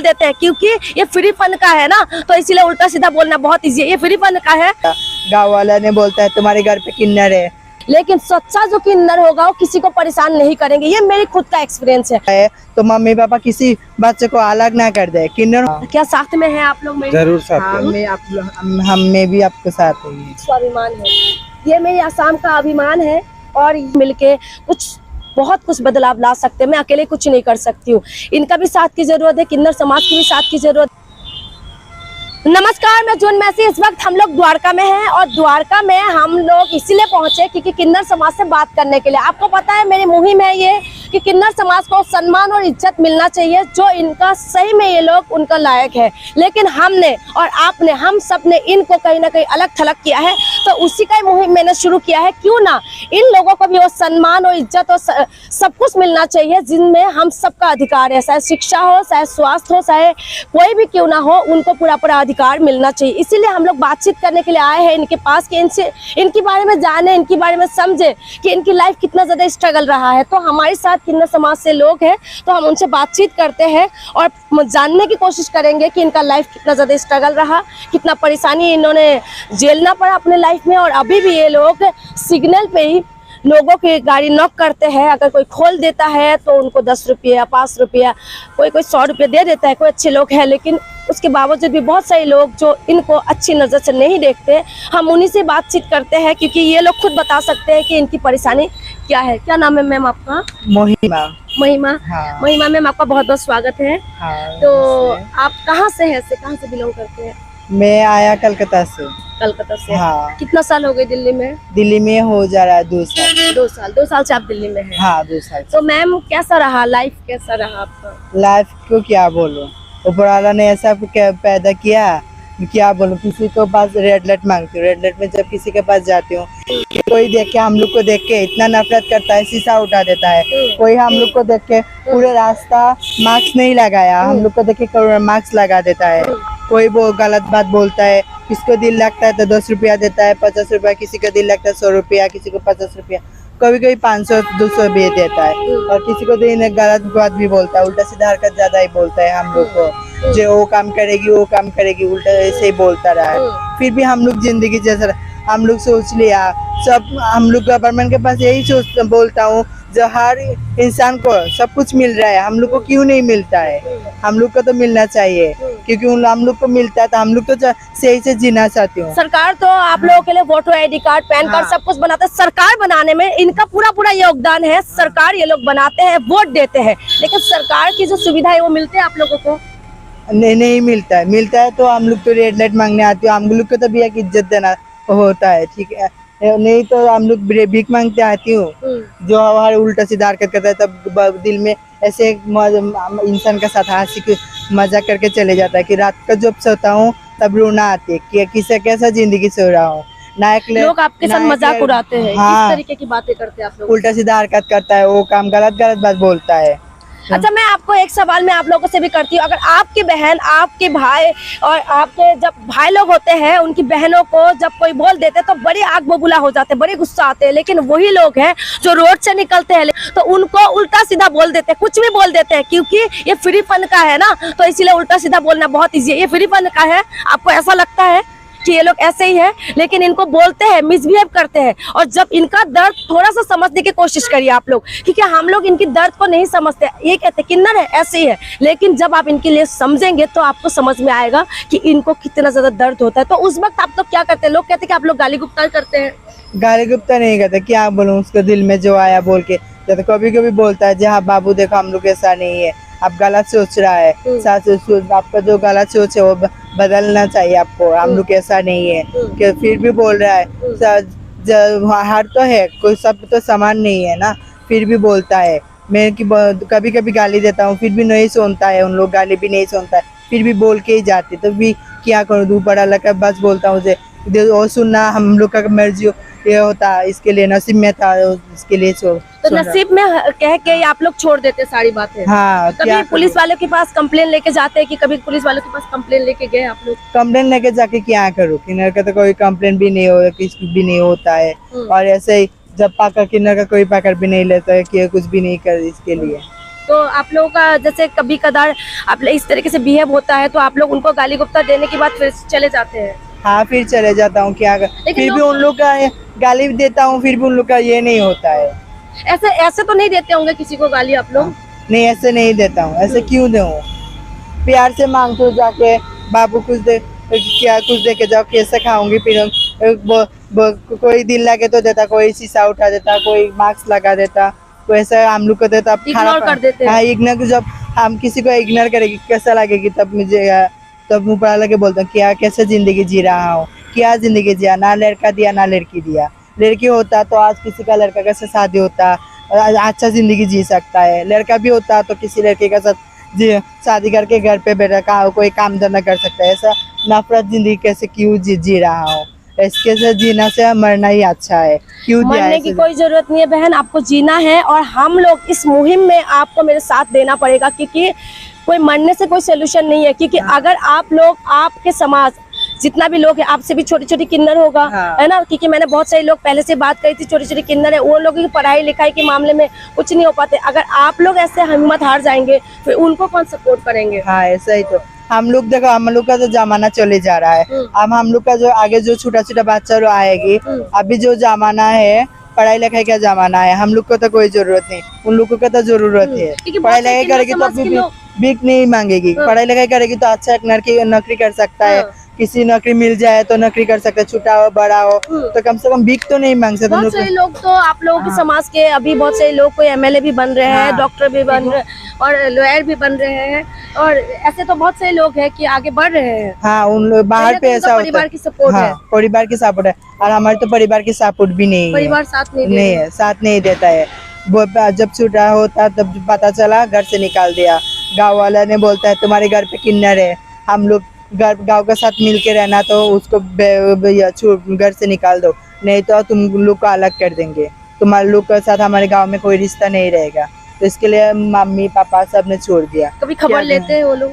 बोल देते हैं, क्योंकि ये फ्री फन का है ना, तो इसीलिए उल्टा सीधा बोलना बहुत इजी है। ये फ्री फन का है। गाँव वाला ने बोलता है तुम्हारे घर पे किन्नर है, लेकिन सच्चा जो किन्नर होगा वो किसी को परेशान नहीं करेंगे। ये मेरी खुद का एक्सपीरियंस है। तो मम्मी पापा किसी बच्चे को अलग ना कर दे। किन्नर क्या साथ में है आप लोग मेरे? जरूर साथ हाँ, में। हम में भी आपके साथ है। स्वाभिमान है, ये मेरी आसाम का अभिमान है, और मिलके बहुत कुछ बदलाव ला सकते हैं। मैं अकेले कुछ नहीं कर सकती हूँ, इनका भी साथ की जरूरत है, किन्नर समाज की भी साथ की जरूरत। नमस्कार, मैं जून मैसी। इस वक्त हम लोग द्वारका में हैं, और द्वारका में हम लोग इसीलिए पहुंचे क्योंकि किन्नर समाज से बात करने के लिए। आपको पता है मेरी मुहिम है ये कि किन्नर समाज को सम्मान और इज्जत मिलना चाहिए, जो इनका सही में ये लोग उनका लायक है। लेकिन हमने और आपने, हम सब ने इनको कहीं ना कहीं अलग थलग किया है, तो उसी का मुहिम मैंने शुरू किया है। क्यों ना इन लोगों को भी वो सम्मान और इज्जत और सब कुछ मिलना चाहिए जिनमें हम सबका अधिकार है, चाहे शिक्षा हो, चाहे स्वास्थ्य हो, चाहे कोई भी क्यों ना हो, उनको पूरा अधिकार मिलना चाहिए। इसीलिए हम लोग बातचीत करने के लिए आए हैं इनके पास कि इनके बारे में जाने, इनके बारे में समझे कि इनकी लाइफ कितना ज्यादा स्ट्रगल रहा है। तो हमारे साथ किन्नर समाज से लोग हैं, तो हम उनसे बातचीत करते हैं और जानने की कोशिश करेंगे कि इनका लाइफ कितना ज्यादा स्ट्रगल रहा, कितना परेशानी इन्होंने झेलना पड़ा अपने लाइफ में, और अभी भी ये लोग सिग्नल पे ही लोगों की गाड़ी नॉक करते हैं। अगर कोई खोल देता है तो उनको 10 रुपया, 5 रुपया, कोई 100 रुपया दे देता है। कोई अच्छे लोग हैं, लेकिन उसके बावजूद भी बहुत सारे लोग जो इनको अच्छी नज़र से नहीं देखते, हम उन्हीं से बातचीत करते हैं, क्योंकि ये लोग खुद बता सकते हैं कि इनकी परेशानी क्या है। क्या नाम है मैम आपका? महिमा। महिमा। हाँ। महिमा मैम, आपका बहुत बहुत स्वागत है। हाँ, तो आप कहाँ से हैं, कहाँ से बिलोंग करते हैं? मैं आया कलकत्ता से। कलकत्ता से। हाँ। कितना साल हो गए दिल्ली में? दिल्ली में हो जा रहा है 2 साल। 2 साल से आप दिल्ली में हैं। हाँ, 2 साल। तो मैम कैसा रहा लाइफ, कैसा रहा आपका लाइफ को क्या बोलूं, ऊपर वाला ने ऐसा पैदा किया, क्या बोलूं। किसी को पास रेड लाइट मांगती हूँ, रेड लाइट में जब किसी के पास जाती हूँ, कोई देख के हम लोग को देख के इतना नफरत करता है, शीशा उठा देता है। कोई हम लोग को देख के पूरे रास्ता मास्क नहीं लगाया, हम लोग को देख के मास्क लगा देता है। कोई वो गलत बात बोलता है, किसको दिल लगता है तो 10 रुपया देता है, 50 रुपया, किसी को दिल लगता है 100 रुपया, किसी को 50 रुपया, कभी कभी 500 200 भी देता है। और किसी को दिन गलत बात भी बोलता है, उल्टा सीधा हरकत ज्यादा ही बोलता है हम लोग को, जो वो काम करेगी उल्टा ऐसे ही बोलता रहा है। फिर भी हम लोग जिंदगी जैसा हम लोग सोच लिया, सब हम लोग गवर्नमेंट के पास यही बोलता हूँ, जो हर इंसान को सब कुछ मिल रहा है, हम लोग को क्यों नहीं मिलता है? हम लोग को तो मिलना चाहिए, क्योंकि हम लोग को मिलता है तो हम लोग तो सही से जीना चाहती हूँ। सरकार तो आप लोगों के लिए voter ID card, pan card सब कुछ बनाता है। सरकार बनाने में इनका पूरा योगदान है। सरकार ये लोग बनाते हैं, वोट देते हैं, लेकिन सरकार की जो सुविधा है वो मिलते हैं आप लोगों को? नहीं मिलता है। मिलता है तो हम लोग तो रेड लाइट मांगने आते हो, हम लोग को तो भी एक इज्जत देना होता है, ठीक है? नहीं तो हम लोग भीख मांगते आती हूँ, जो हमारे उल्टा सीधा हरकत करता है, तब दिल में ऐसे इंसान के साथ हंसी मजाक करके चले जाता है कि रात को जब सोता हूँ तब रोना आती है कि किसे कैसा जिंदगी सो रहा हूँ। लोग आपके साथ मजाक उड़ाते हैं। हाँ, किस तरीके की बातें करते हैं आप लोग? उल्टा सीधा हरकत करता है, वो काम गलत बात बोलता है। अच्छा, मैं आपको एक सवाल मैं आप लोगों से भी करती हूँ। अगर आपकी बहन, आपके भाई और आपके जब भाई लोग होते हैं, उनकी बहनों को जब कोई बोल देते तो बड़ी आग बबूला हो जाते हैं, बड़े गुस्सा आते हैं, लेकिन वही लोग हैं जो रोड से निकलते हैं तो उनको उल्टा सीधा बोल देते हैं, कुछ भी बोल देते हैं, क्योंकि ये फ्री फन का है ना, तो इसीलिए उल्टा सीधा बोलना बहुत ईजी है। ये फ्री फन का है, आपको ऐसा लगता है कि ये लोग ऐसे ही है, लेकिन इनको बोलते हैं, मिसबिहेव करते हैं। और जब इनका दर्द थोड़ा सा समझने की कोशिश करिए आप लोग, क्योंकि हम लोग इनकी दर्द को नहीं समझते। ये कहते किन्नर है, ऐसे ही है, लेकिन जब आप इनके लिए समझेंगे तो आपको समझ में आएगा कि इनको कितना ज्यादा दर्द होता है। तो उस वक्त आप लोग क्या करते हैं? लोग कहते हैं कि आप लोग गाली गुप्ता करते हैं। गाली गुप्ता नहीं करते, क्या बोलूं, उसको दिल में जो आया बोल के। जब कभी कभी बोलता है, हाँ बाबू देखो हम लोग ऐसा नहीं है, आप गलत सोच रहा है, आपका जो गलत सोच है वो बदलना चाहिए आपको, हम लोग ऐसा नहीं है। कि फिर भी बोल रहा है, हर तो है, कोई सब तो समान नहीं है ना, फिर भी बोलता है। मैं कभी कभी गाली देता हूँ, फिर भी नहीं सुनता है, उन लोग गाली भी नहीं सुनता है, फिर भी बोल के ही जाते। तो भी क्या करूँ, दो पढ़ा लगा बस बोलता हूँ, वो सुनना हम लोग का मर्जी ये होता, इसके लिए नसीब में था, इसके लिए तो नसीब में कह के आप लोग छोड़ देते सारी बातें। हाँ, कभी पुलिस वालों के पास कंप्लेन लेके जाते हैं कि कभी पुलिस वालों के पास कंप्लेन लेके गए आप लोग? कंप्लेन लेके जाके क्या करूँ, किन्नर का तो कोई कंप्लेन भी नहीं हो, किसी भी नहीं होता है। और ऐसे ही जब पाकर किन्नर का कोई पकड़ भी नहीं लेता है कि कुछ भी नहीं कर इसके लिए। तो आप लोगों का जैसे कभी कदार आप इस तरीके से बिहेव होता है तो आप लोग उनको गाली गुप्ता देने के बाद फिर चले जाते हैं? हाँ, फिर चले जाता हूँ, क्या फिर भी उन लोग का गाली भी देता हूँ, फिर भी उन लोग का ये नहीं होता है। ऐसे ऐसे तो नहीं देते होंगे किसी को गाली आप लोग? नहीं, ऐसे नहीं देता हूँ, ऐसे क्यों दूँ? प्यार से मांगते हो जाके, बाबू कुछ दे, क्या कुछ दे के जाओ, कैसे खाऊंगी? फिर कोई दिल लगे तो देता, कोई शीशा उठा देता, कोई मास्क लगा देता, कोई ऐसा हम लोग को देता। इग्नोर कर देते हैं। हाँ, इग्नोर। जब हम किसी को इग्नोर करेगी कैसा लगेगी, तब मुझे तब मुँह पर लगे बोलता हूँ क्या कैसे जिंदगी जी रहा हूँ, क्या जिंदगी जिया, ना लड़का दिया ना लड़की दिया। लड़की होता तो आज किसी का लड़का का साथ शादी होता, अच्छा जिंदगी जी सकता है। लड़का भी होता तो किसी लड़के के साथ शादी करके घर पे बैठा कोई काम धंधा कर सकता है। ऐसा नफरत जिंदगी कैसे क्यों जी रहा हूँ? इसके से जीना से मरना ही अच्छा है। क्यों दिया मरने की कोई जरूरत नहीं है बहन, आपको जीना है और हम लोग इस मुहिम में आपको मेरे साथ देना पड़ेगा, क्योंकि कोई मरने से कोई सोल्यूशन नहीं है। क्योंकि अगर आप लोग, आपके समाज जितना भी लोग है, आपसे भी छोटी छोटी किन्नर होगा, है ना? क्योंकि मैंने बहुत सारे लोग पहले से बात करी थी, छोटी छोटी किन्नर है, वो लोगों की पढ़ाई लिखाई के मामले में कुछ नहीं हो पाते। अगर आप लोग ऐसे हिम्मत हार जाएंगे फिर उनको कौन सपोर्ट करेंगे? हाँ, ऐसा ही तो हम लोग देखो, हम लोग का तो जमाना चले जा रहा है। अब हम लोग का जो आगे जो छोटा छोटा बच्चा लोग आएगी, अभी जो जमाना है पढ़ाई लिखाई का जमाना है, हम लोग को तो कोई जरूरत नहीं, उन लोगों को तो जरूरत है। पढ़ाई लिखाई करेगी तो अभी भीख नहीं मांगेगी, पढ़ाई लिखाई करेगी तो अच्छा एक नौकरी कर सकता है, किसी नौकरी मिल जाए तो नौकरी कर सकते, छोटा हो बड़ा हो, तो कम से कम भीख तो नहीं मांग सकते। बहुत सारे लोग तो आप लोगों के समाज के अभी बहुत सारे लोग कोई एमएलए भी बन रहे हैं, डॉक्टर भी बन रहे हैं और लॉयर भी बन रहे हैं, और ऐसे तो बहुत सारे लोग हैं कि आगे बढ़ रहे हैं। हाँ, उन लोग बाहर पे ऐसा होता है, परिवार की सपोर्ट है, परिवार की सपोर्ट है, और हमारे तो परिवार की सपोर्ट भी नहीं है, परिवार साथ नहीं है, साथ नहीं देता है। जब छोटा होता तब पता चला घर से निकाल दिया, गाँव वाला ने बोलता है तुम्हारे घर पे किन्नर है, हम लोग गाँव के साथ मिल के रहना, तो उसको घर से निकाल दो, नहीं तो तुम लोग को अलग कर देंगे, तुम्हारे लोग के साथ हमारे गांव में कोई रिश्ता नहीं रहेगा। तो इसके लिए मम्मी पापा सब ने छोड़ दिया। कभी खबर लेते हैं वो लोग?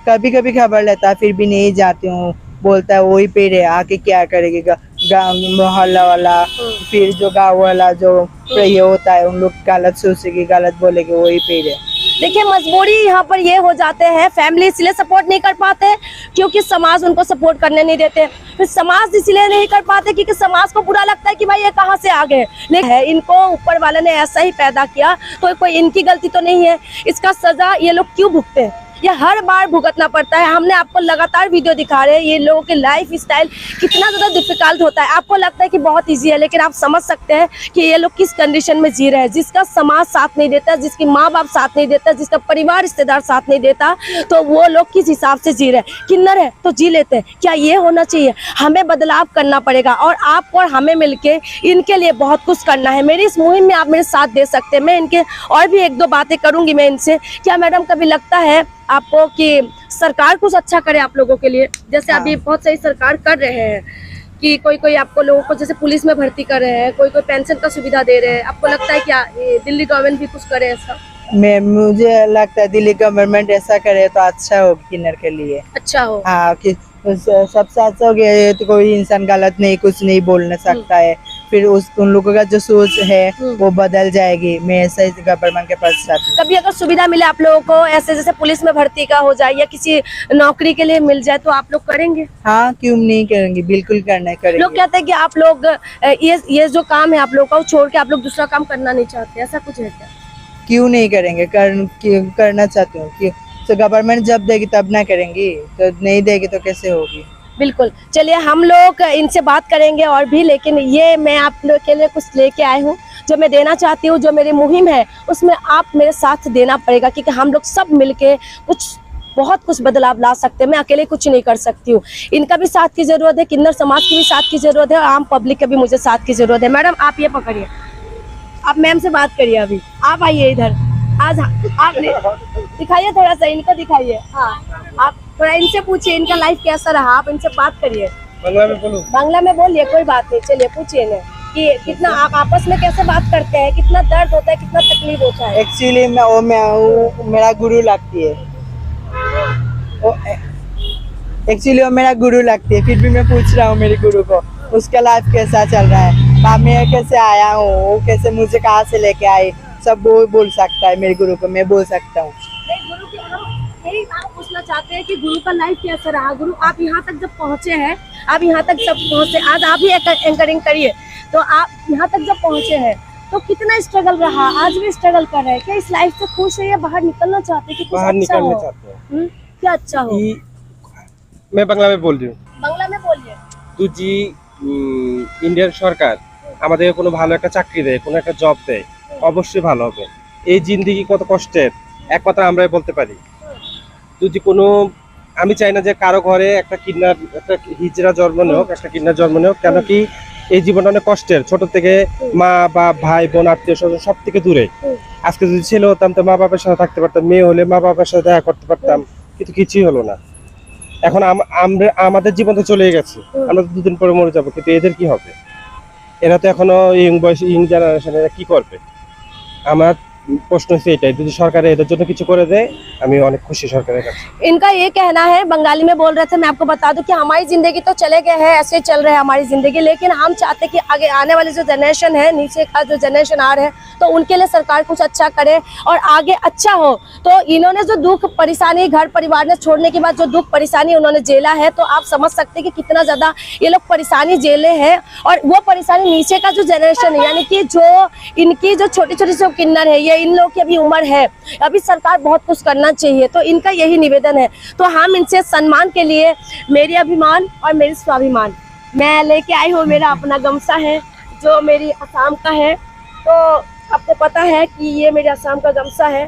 कभी कभी खबर लेता है, फिर भी नहीं जाती हूँ, बोलता है वही पे रहे, आके क्या करेगी गाँव मोहल्ला वाला, फिर जो गाँव वाला जो ये होता है उन लोग गलत सोचेगी, गलत बोलेगी, वही पे रहे। देखिए मजबूरी यहाँ पर ये हो जाते हैं, फैमिली इसलिए सपोर्ट नहीं कर पाते क्योंकि समाज उनको सपोर्ट करने नहीं देते, फिर समाज इसलिए नहीं कर पाते क्योंकि समाज को बुरा लगता है कि भाई ये कहाँ से आ गए। लेकिन इनको ऊपर वाले ने ऐसा ही पैदा किया तो कोई इनकी गलती तो नहीं है, इसका सजा ये लोग क्यों भुगते हैं? ये हर बार भुगतना पड़ता है। हमने आपको लगातार वीडियो दिखा रहे हैं, ये लोगों के लाइफ स्टाइल कितना ज़्यादा डिफिकल्ट होता है। आपको लगता है कि बहुत इजी है, लेकिन आप समझ सकते हैं कि ये लोग किस कंडीशन में जी रहे हैं। जिसका समाज साथ नहीं देता, जिसकी माँ बाप साथ नहीं देता, जिसका परिवार रिश्तेदार साथ नहीं देता, तो वो लोग किस हिसाब से जी रहे हैं। किन्नर है तो जी लेते हैं, क्या ये होना चाहिए? हमें बदलाव करना पड़ेगा और आपको और हमें मिलके इनके लिए बहुत कुछ करना है। मेरी इस मुहिम में आप मेरे साथ दे सकते हैं। मैं इनके और भी एक दो बातें करूंगी मैं इनसे। क्या मैडम कभी लगता है आपको कि सरकार कुछ अच्छा करे आप लोगों के लिए? जैसे अभी बहुत सही सरकार कर रहे हैं कि कोई आपको लोगों को जैसे पुलिस में भर्ती कर रहे हैं, कोई पेंशन का सुविधा दे रहे हैं। आपको लगता है क्या दिल्ली गवर्नमेंट भी कुछ करे ऐसा? मुझे लगता है दिल्ली गवर्नमेंट ऐसा करे तो अच्छा हो, किन्नर के लिए अच्छा हो। हाँ, कि सबसे अच्छा हो गया तो कोई इंसान गलत नहीं कुछ नहीं बोलने सकता है, फिर उन लोगों का जो सोच है वो बदल जाएगी। मैं ऐसा ही गवर्नमेंट के पास चाहती हूँ। कभी अगर सुविधा मिले आप लोगों को ऐसे जैसे पुलिस में भर्ती का हो जाए या किसी नौकरी के लिए मिल जाए तो आप लोग करेंगे? हाँ, क्यों नहीं करेंगे, बिल्कुल करेंगे। लोग कहते हैं कि आप लोग ये जो काम है आप लोग का छोड़ के आप लोग दूसरा काम करना नहीं चाहते, ऐसा कुछ है क्या? क्यों नहीं करेंगे, करना चाहती हूँ। तो गवर्नमेंट जब देगी तब ना करेंगी, तो नहीं देगी तो कैसे होगी? बिल्कुल, चलिए हम लोग इनसे बात करेंगे और भी, लेकिन ये मैं आप लोग के लिए कुछ लेके आई हूँ जो मैं देना चाहती हूँ। जो मेरी मुहिम है उसमें आप मेरे साथ देना पड़ेगा, क्योंकि हम लोग सब मिलके बहुत कुछ बदलाव ला सकते हैं। मैं अकेले कुछ नहीं कर सकती हूँ, इनका भी साथ की जरूरत है, किन्नर समाज की भी साथ की जरूरत है और आम पब्लिक का भी मुझे साथ की जरूरत है। मैडम आप ये पकड़िए, आप मैम से बात करिए, अभी आप आइए इधर, आज आप दिखाइए थोड़ा सा, इनको दिखाइए। हाँ, आप थोड़ा इनसे पूछिए इनका लाइफ कैसा रहा, आप इनसे बात करिए। बांग्ला में बोलो। बांग्ला में बोलिए, कोई बात नहीं। चलिए पूछिए ना कि कितना आप आपस में कैसे बात करते हैं, कितना दर्द होता है, कितना तकलीफ होता है? एक्चुअली मैं मेरा गुरु लगती है, एक्चुअली वो मेरा गुरु लगती है, फिर भी मैं पूछ रहा हूँ मेरे गुरु को उसका लाइफ कैसा चल रहा है, मैं कैसे आया हूँ, वो कैसे मुझे कहाँ से लेके आई, सब वो बोल सकता है, मेरे गुरु को मैं बोल सकता हूँ। नहीं, गुरु की हम यही बात पूछना चाहते हैं कि गुरु का लाइफ कैसा रहा। गुरु आप यहाँ तक जब पहुँचे हैं, आप यहाँ तक जब पहुँचे, आज आप ही एंकरिंग करिए, तो आप यहाँ तक जब पहुँचे हैं तो कितना स्ट्रगल रहा, आज भी स्ट्रगल कर रहे हैं क्या? इस लाइफ से खुश है या बाहर निकलना चाहते हैं कि कुछ बाहर अच्छा निकलना हो? चाहते हैं क्या अच्छा हो? मैं বাংলা में बोल रही हूँ। বাংলা में बोलिए। যদি ইন্ডিয়ান সরকার আমাদের কোনো ভালো একটা চাকরি দেয়, কোনো একটা জব দেয়, অবশ্যই ভালো হবে। এই জিন্দেগি কত কষ্টের, এক কথা আমরাই বলতে পারি। যদি কোনো, আমি চাই না যে কারো ঘরে একটা কিন্নার, একটা হিজড়া জন্ম নেওক, একটা কিন্নার জন্ম নেওক, কেন কি এই জীবনটা অনেক কষ্টের। ছোট থেকে মা বা ভাই বোন আত্মীয় স্বজন সব থেকে দূরে। আজকে যদি ছেলে হতাম তো মা বাবার সাথে থাকতে পারতাম, মেয়ে হলে মা বাবার সাথে দেখা করতে পারতাম, কিন্তু কিছুই হলো না। এখন আমরা আমাদের জীবন তো চলে গেছে, আমরা তো দুদিন পরে মরে যাবো, কিন্তু এদের কি হবে? এরা তো এখনো ইয়ং বয়স, ইয়ং জেনারেশন, এরা কি করবে? আমার প্রশ্ন হচ্ছে এটাই, যদি সরকার এদের জন্য কিছু করে দেয় আমি অনেক খুশি সরকারের কাছে। इनका ये कहना है, बंगाली में बोल रहे थे, मैं आपको बता दूं कि हमारी जिंदगी तो चले गए हैं, ऐसे चल रहे हैं हमारी जिंदगी, लेकिन हम चाहते कि आगे आने वाली जो जनरेशन है, नीचे का जो जनरेशन आ रहा है, तो उनके लिए सरकार कुछ अच्छा करे और आगे अच्छा हो। तो इन्होंने जो दुख परेशानी घर परिवार ने छोड़ने के बाद जो दुख परेशानी उन्होंने झेला है, तो आप समझ सकते हैं कि कितना ज्यादा ये लोग परेशानी झेले हैं। और वो परेशानी नीचे का जो जनरेशन है, यानी कि जो इनकी जो छोटी छोटी जो किन्नर है, ये इन लोग की अभी उम्र है, अभी सरकार बहुत कुछ करना चाहिए। तो इनका यही निवेदन है। तो हम इनसे सम्मान के लिए मेरी अभिमान और मेरी स्वाभिमान मैं लेके आई हूँ। मेरा अपना गमछा है जो मेरी असम का है। तो आपको पता है कि ये मेरे असम का गमछा है।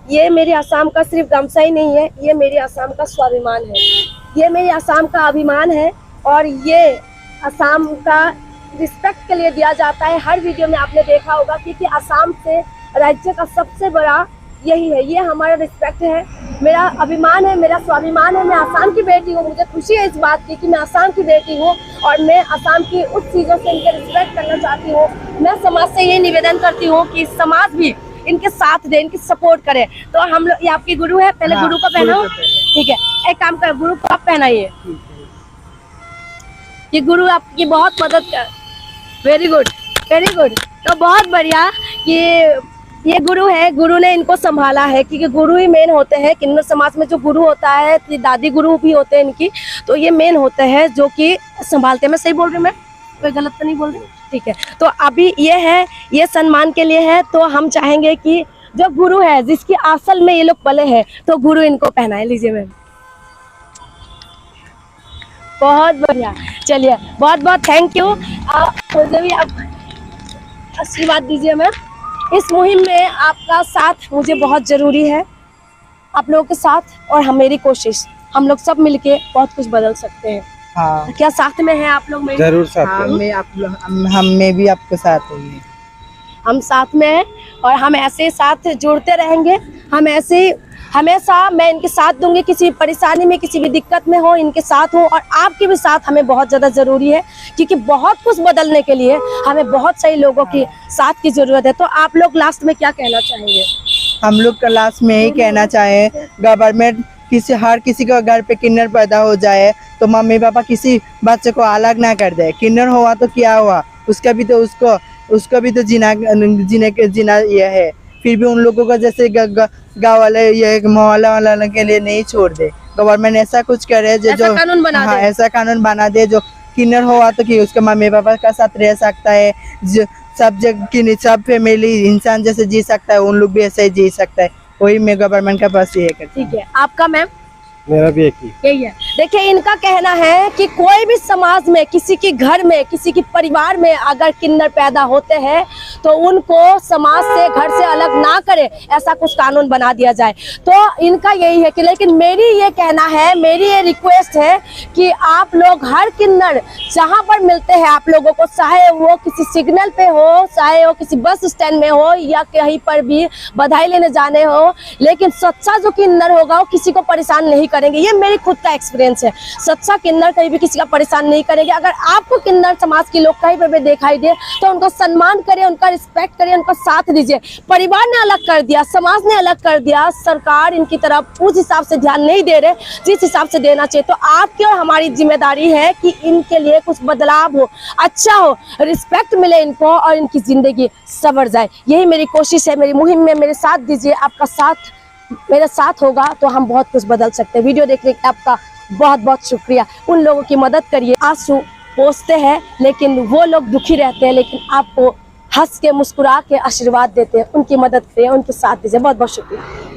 ये मेरे असम का सिर्फ गमछा ही नहीं है, ये मेरे असम का स्वाभिमान है, ये मेरे असम का अभिमान है। और ये असम का रिस्पेक्ट के लिए दिया जाता है। हर वीडियो में आपने देखा होगा कि असम से राज्य का सबसे बड़ा यही है, ये हमारा रिस्पेक्ट है, मेरा अभिमान है, मेरा स्वाभिमान है। मैं असम की बेटी हूँ, मुझे खुशी है इस बात की कि मैं असम की बेटी हूँ और मैं असम की उस चीज़ों से इनके रिस्पेक्ट करना चाहती हूँ। मैं समाज से ये निवेदन करती हूँ कि समाज भी इनके साथ दे, इनकी सपोर्ट करे। तो हम लोग, ये आपकी गुरु है, पहले गुरु को पहनाओ, ठीक है? एक काम कर, गुरु को आप पहनाइए। ये गुरु आपकी बहुत मदद कर, वेरी गुड वेरी गुड। तो बहुत बढ़िया कि ये गुरु है, गुरु ने इनको संभाला है, क्योंकि गुरु ही मेन होते हैं किन्नर समाज में। जो गुरु होता है, दादी गुरु भी होते हैं इनकी, तो ये मेन होते हैं जो कि संभालते हैं। मैं सही बोल रही हूँ? मैं कोई गलत तो नहीं बोल रही? ठीक है। तो अभी ये है, ये सम्मान के लिए है। तो हम चाहेंगे कि जो गुरु है, जिसकी असल में ये लोग पले हैं, तो गुरु इनको पहनाए। लीजिए मैम, बहुत बढ़िया। चलिए, बहुत बहुत थैंक यू। मुझे भी आप आशीर्वाद दीजिए मैम। इस मुहिम में आपका साथ मुझे बहुत ज़रूरी है, आप लोगों के साथ। और मेरी कोशिश, हम लोग सब मिलके बहुत कुछ बदल सकते हैं। हाँ, क्या साथ में हैं आप लोग? मेरे जरूर साथ हाँ, में। हम में भी आपके साथ होंगे। हम साथ में हैं और हम ऐसे ही साथ जुड़ते रहेंगे। हम ऐसे ही हमेशा, मैं इनके साथ दूंगी, किसी भी परेशानी में, किसी भी दिक्कत में हो, इनके साथ हो। और आपके भी साथ हमें बहुत ज़्यादा ज़रूरी है, क्योंकि बहुत कुछ बदलने के लिए हमें बहुत सही लोगों की साथ की ज़रूरत है। तो आप लोग लास्ट में क्या कहना चाहेंगे? हम लोग क्लास में ही कहना चाहे, गवर्नमेंट हर किसी को घर पे किन्नर पैदा हो जाए तो मम्मी पापा किसी बच्चे को अलग ना कर दे। किन्नर हुआ तो क्या हुआ, उसका भी तो उसको भी तो जीना ये है। फिर भी उन लोगों को जैसे गाँव वाले, ये मोहल्ला वाले के लिए नहीं छोड़ दे। गवर्नमेंट ऐसा कुछ करे जो ऐसा कानून बना हाँ, दे। ऐसा कानून बना दे जो किन्नर हुआ तो कि उसके मम्मी पापा का साथ रह सकता है, सब जगह सब फैमिली इंसान जैसे जी सकता है, उन लोग भी ऐसे ही जी सकता है। वही मैं गवर्नमेंट के पास ये करती हूँ। ठीक है, आपका मैम? मेरा भी एक ही यही है। देखिए, इनका कहना है कि कोई भी समाज में, किसी के घर में, किसी के परिवार में अगर किन्नर पैदा होते हैं तो उनको समाज से, घर से अलग ना करे, ऐसा कुछ कानून बना दिया जाए। तो इनका यही है कि, लेकिन मेरी ये कहना है, मेरी ये रिक्वेस्ट है कि आप लोग हर किन्नर जहाँ पर मिलते हैं आप लोगों को, चाहे वो किसी सिग्नल पे हो, चाहे वो किसी बस स्टैंड में हो, या कहीं पर भी बधाई लेने जाने हो, लेकिन सच्चा जो किन्नर होगा वो किसी को परेशान नहीं करेंगे। ये मेरी खुद का एक्सपीरियंस है। सच्चा किन्नर कहीं भी किसी का परेशान नहीं करेंगे। अगर आपको किन्नर समाज के लोग कहीं पर भी दिखाई दे तो उनको सम्मान करिए, उनका रिस्पेक्ट करिए, उनका साथ दीजिए। परिवार ने अलग कर दिया, समाज ने अलग कर दिया, सरकार इनकी तरफ उस हिसाब से ध्यान नहीं दे रहे जिस हिसाब से देना चाहिए। तो आपकी और हमारी जिम्मेदारी है कि इनके लिए कुछ बदलाव हो, अच्छा हो, रिस्पेक्ट मिले इनको और इनकी जिंदगी संवर जाए। यही मेरी कोशिश है। मेरी मुहिम में मेरे साथ दीजिए, आपका साथ मेरे साथ होगा तो हम बहुत कुछ बदल सकते हैं। वीडियो देखने के आपका बहुत बहुत शुक्रिया। उन लोगों की मदद करिए। आंसू पोंछते हैं लेकिन वो लोग दुखी रहते हैं, लेकिन आपको हंस के मुस्कुरा के आशीर्वाद देते हैं। उनकी मदद करिए, उनके साथ दीजिए। बहुत बहुत शुक्रिया।